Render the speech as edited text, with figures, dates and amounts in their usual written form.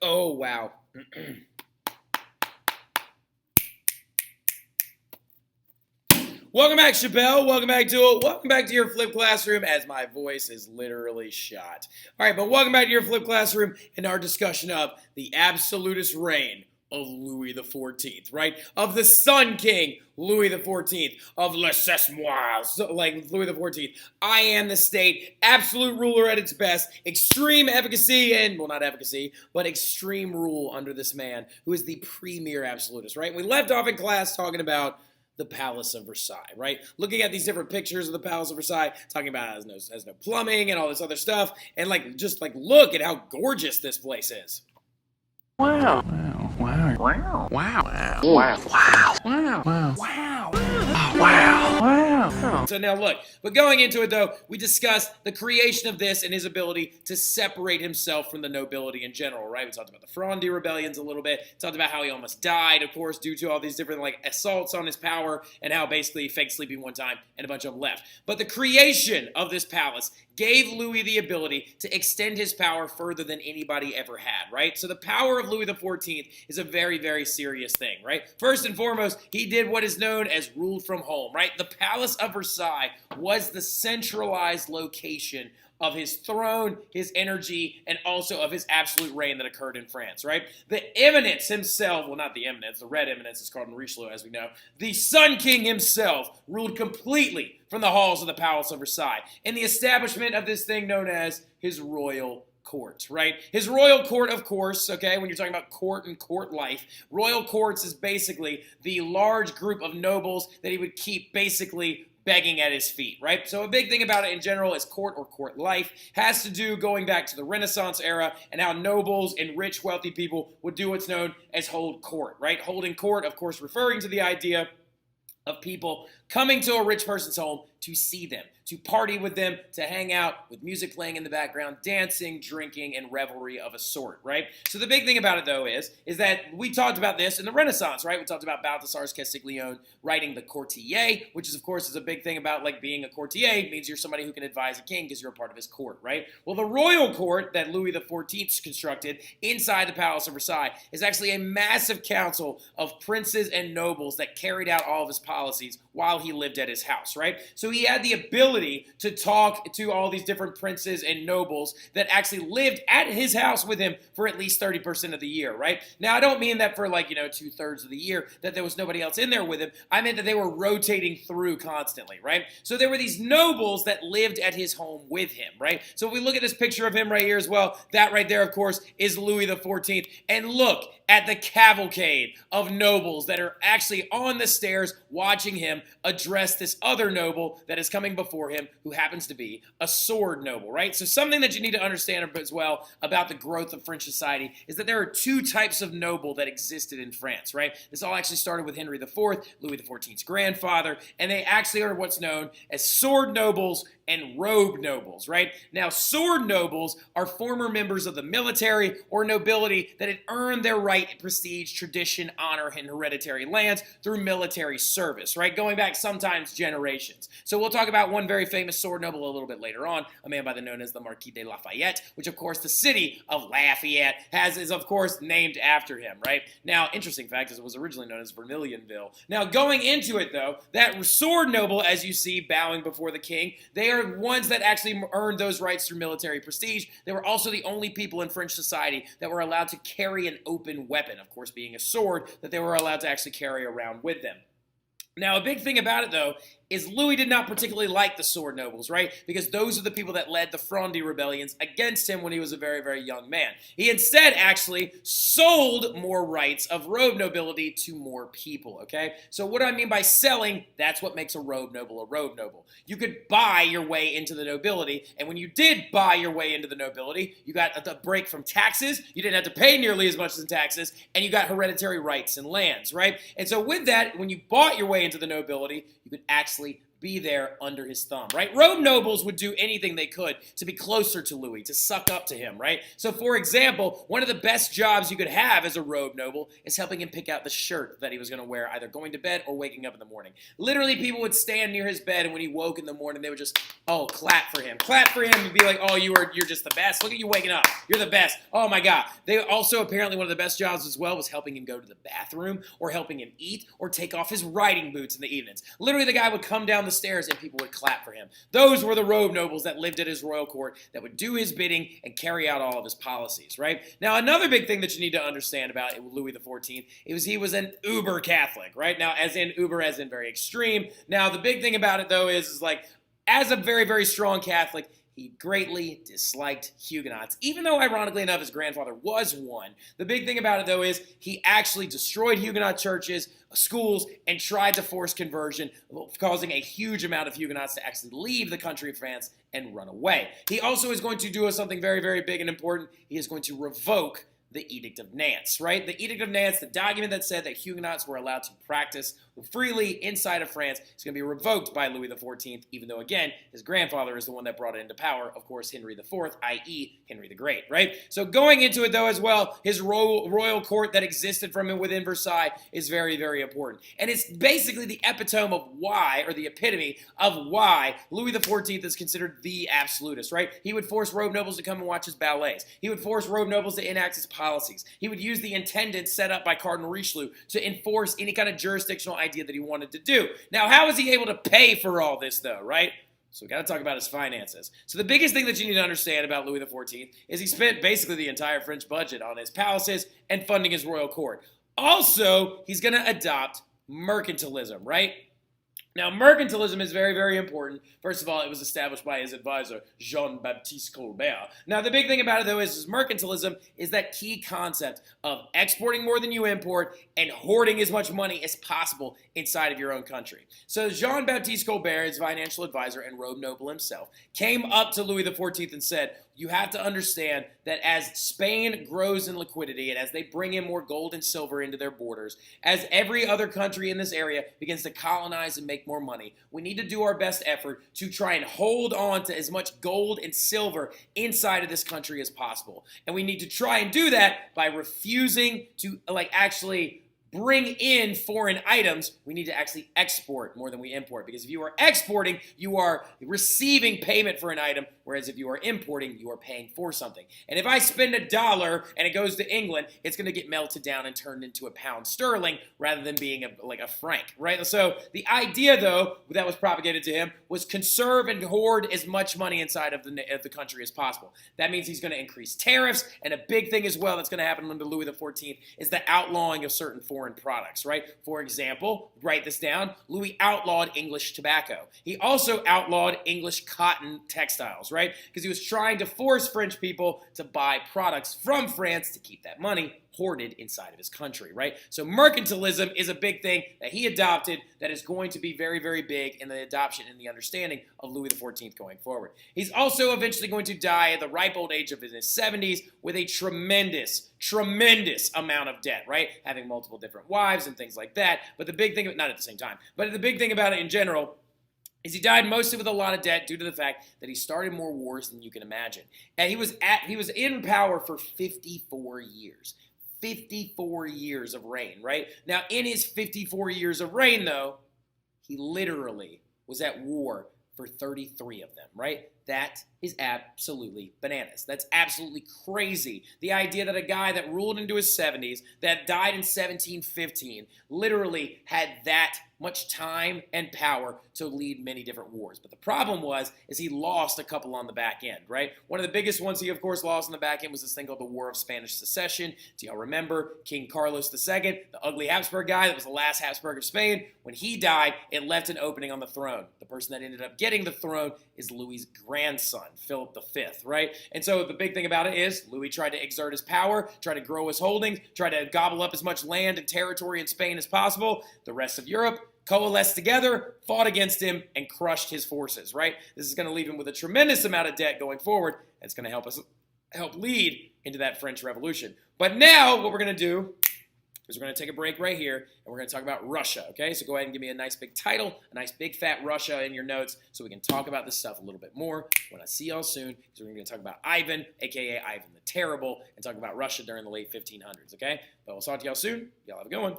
Oh, wow. Welcome back, Chappelle. Welcome back to it. Welcome back to your flip classroom as my voice is literally shot. All right, but welcome back to your flip classroom and our discussion of the absolutist reign of Louis XIV, right? Of the Sun King, Louis XIV, of Laissez-moi, like Louis XIV. I am the state, absolute ruler at its best, extreme efficacy and, well, not efficacy, but extreme rule under this man who is the premier absolutist, right? We left off in class talking about the Palace of Versailles, right? Looking at these different pictures of the Palace of Versailles, talking about it has no plumbing and all this other stuff, and just look at how gorgeous this place is. Wow. Wow. Wow. Wow. Wow. Wow. Wow. Wow. Wow. Wow. Wow. Wow. So now look, but going into it though, we discussed the creation of this and his ability to separate himself from the nobility in general, right? We talked about the Fronde rebellions a little bit, talked about how he almost died, of course, due to all these different assaults on his power, and how basically he faked sleeping one time and a bunch of them left. But the creation of this palace gave Louis the ability to extend his power further than anybody ever had, right? So the power of Louis XIV is a very, very serious thing, right? First and foremost, he did what is known as ruled from home, right? The Palace of Versailles was the centralized location of his throne, his energy, and also of his absolute reign that occurred in France, right? The Eminence himself, well, not the Eminence, the Red Eminence is Cardinal Richelieu, as we know. The Sun King himself ruled completely from the halls of the Palace of Versailles and the establishment of this thing known as his royal court, right? His royal court, of course, okay, when you're talking about court and court life, royal courts is basically the large group of nobles that he would keep basically begging at his feet, right? So a big thing about it in general is court or court life has to do going back to the Renaissance era and how nobles and rich, wealthy people would do what's known as hold court, right? Holding court, of course, referring to the idea of people coming to a rich person's home to see them, to party with them, to hang out with music playing in the background, dancing, drinking, and revelry of a sort, right? So the big thing about it, though, is that we talked about this in the Renaissance, right? We talked about Balthasar Castiglione writing the courtier, which is, of course, is a big thing about, being a courtier means you're somebody who can advise a king because you're a part of his court, right? Well, the royal court that Louis XIV constructed inside the Palace of Versailles is actually a massive council of princes and nobles that carried out all of his policies while he lived at his house, right? So he had the ability to talk to all these different princes and nobles that actually lived at his house with him for at least 30% of the year, right? Now, I don't mean that for 2/3 of the year that there was nobody else in there with him. I meant that they were rotating through constantly, right? So there were these nobles that lived at his home with him, right? So if we look at this picture of him right here as well, that right there, of course, is Louis XIV. And look at the cavalcade of nobles that are actually on the stairs watching him address this other noble that is coming before him who happens to be a sword noble, right? So something that you need to understand as well about the growth of French society is that there are two types of noble that existed in France, right? This all actually started with Henry IV, Louis XIV's grandfather, and they actually are what's known as sword nobles and robe nobles, right? Now, sword nobles are former members of the military or nobility that had earned their right, prestige, tradition, honor, and hereditary lands through military service, right? Going back sometimes generations. So we'll talk about one very famous sword noble a little bit later on, a man by the known as the Marquis de Lafayette, which of course the city of Lafayette is of course named after him, right? Now, interesting fact is it was originally known as Vermilionville. Now, going into it though, that sword noble, as you see bowing before the king, they are ones that actually earned those rights through military prestige. They were also the only people in French society that were allowed to carry an open weapon, of course being a sword, that they were allowed to actually carry around with them. Now, a big thing about it, though, is Louis did not particularly like the sword nobles, right? Because those are the people that led the Fronde rebellions against him when he was a very, very young man. He instead actually sold more rights of robe nobility to more people, okay? So what do I mean by selling? That's what makes a robe noble a robe noble. You could buy your way into the nobility, and when you did buy your way into the nobility, you got a break from taxes, you didn't have to pay nearly as much as in taxes, and you got hereditary rights and lands, right? And so with that, when you bought your way into the nobility, you could actually be there under his thumb, right? Robe nobles would do anything they could to be closer to Louis, to suck up to him, right? So, for example, one of the best jobs you could have as a robe noble is helping him pick out the shirt that he was going to wear, either going to bed or waking up in the morning. Literally, people would stand near his bed, and when he woke in the morning, they would just, oh, clap for him, and be like, oh, you're just the best. Look at you waking up. You're the best. Oh my God. They also, apparently, one of the best jobs as well was helping him go to the bathroom, or helping him eat, or take off his riding boots in the evenings. Literally, the guy would come down the stairs and people would clap for him. Those were the robe nobles that lived at his royal court that would do his bidding and carry out all of his policies, right? Now, another big thing that you need to understand about Louis XIV is he was an uber Catholic, right? Now, as in uber, as in very extreme. Now, the big thing about it, though, is like, as a very, very strong Catholic, he greatly disliked Huguenots, even though, ironically enough, his grandfather was one. The big thing about it, though, is he actually destroyed Huguenot churches, schools, and tried to force conversion, causing a huge amount of Huguenots to actually leave the country of France and run away. He also is going to do something very, very big and important. He is going to revoke the Edict of Nantes, right? The Edict of Nantes, the document that said that Huguenots were allowed to practice freely inside of France, is going to be revoked by Louis XIV, even though, again, his grandfather is the one that brought it into power, of course, Henry IV, i.e. Henry the Great, right? So going into it, though, as well, his royal court that existed from him within Versailles is very, very important. And it's basically the epitome of why, or the epitome of why, Louis XIV is considered the absolutist, right? He would force robe nobles to come and watch his ballets. He would force robe nobles to enact his policies. He would use the intendants set up by Cardinal Richelieu to enforce any kind of jurisdictional idea that he wanted to do. Now, how was he able to pay for all this, though, right? So we got to talk about his finances. So the biggest thing that you need to understand about Louis XIV is he spent basically the entire French budget on his palaces and funding his royal court. Also, he's going to adopt mercantilism, right? Now, mercantilism is very, very important. First of all, it was established by his advisor, Jean-Baptiste Colbert. Now, the big thing about it, though, is mercantilism is that key concept of exporting more than you import and hoarding as much money as possible inside of your own country. So Jean-Baptiste Colbert, his financial advisor and robe noble himself, came up to Louis XIV and said, you have to understand that as Spain grows in liquidity and as they bring in more gold and silver into their borders, as every other country in this area begins to colonize and make more money, we need to do our best effort to try and hold on to as much gold and silver inside of this country as possible. And we need to try and do that by refusing to actually bring in foreign items. We need to actually export more than we import, because if you are exporting, you are receiving payment for an item, whereas if you are importing, you are paying for something. And if I spend $1 and it goes to England, it's going to get melted down and turned into a pound sterling rather than being a franc, right? So the idea, though, that was propagated to him was conserve and hoard as much money inside of the country as possible. That means he's going to increase tariffs, and a big thing as well that's going to happen under Louis XIV is the outlawing of certain foreign products, right? For example, write this down, Louis outlawed English tobacco. He also outlawed English cotton textiles, right? Because he was trying to force French people to buy products from France to keep that money hoarded inside of his country, right? So mercantilism is a big thing that he adopted that is going to be very, very big in the adoption and the understanding of Louis XIV going forward. He's also eventually going to die at the ripe old age of his 70s with a tremendous amount of debt, right? Having multiple different wives and things like that. But the big thing, not at the same time, but the big thing about it in general is he died mostly with a lot of debt due to the fact that he started more wars than you can imagine. And he was in power for 54 years. 54 years of reign, right? Now, in his 54 years of reign, though, he literally was at war for 33 of them, right? That is absolutely bananas. That's absolutely crazy. The idea that a guy that ruled into his 70s, that died in 1715, literally had that much time and power to lead many different wars. But the problem is he lost a couple on the back end, right? One of the biggest ones he, of course, lost on the back end was this thing called the War of Spanish Succession. Do y'all remember King Carlos II, the ugly Habsburg guy that was the last Habsburg of Spain? When he died, it left an opening on the throne. The person that ended up getting the throne is Louis's grandson, Philip V, right? And so the big thing about it is Louis tried to exert his power, try to grow his holdings, try to gobble up as much land and territory in Spain as possible. The rest of Europe coalesced together, fought against him, and crushed his forces, right? This is going to leave him with a tremendous amount of debt going forward. It's going to help lead into that French Revolution. But now what we're going to do is we're going to take a break right here, and we're going to talk about Russia, okay? So go ahead and give me a nice big title, a nice big fat Russia in your notes, so we can talk about this stuff a little bit more when I see y'all soon, because we're going to talk about Ivan, a.k.a. Ivan the Terrible, and talk about Russia during the late 1500s, okay? But we'll talk to y'all soon. Y'all have a good one.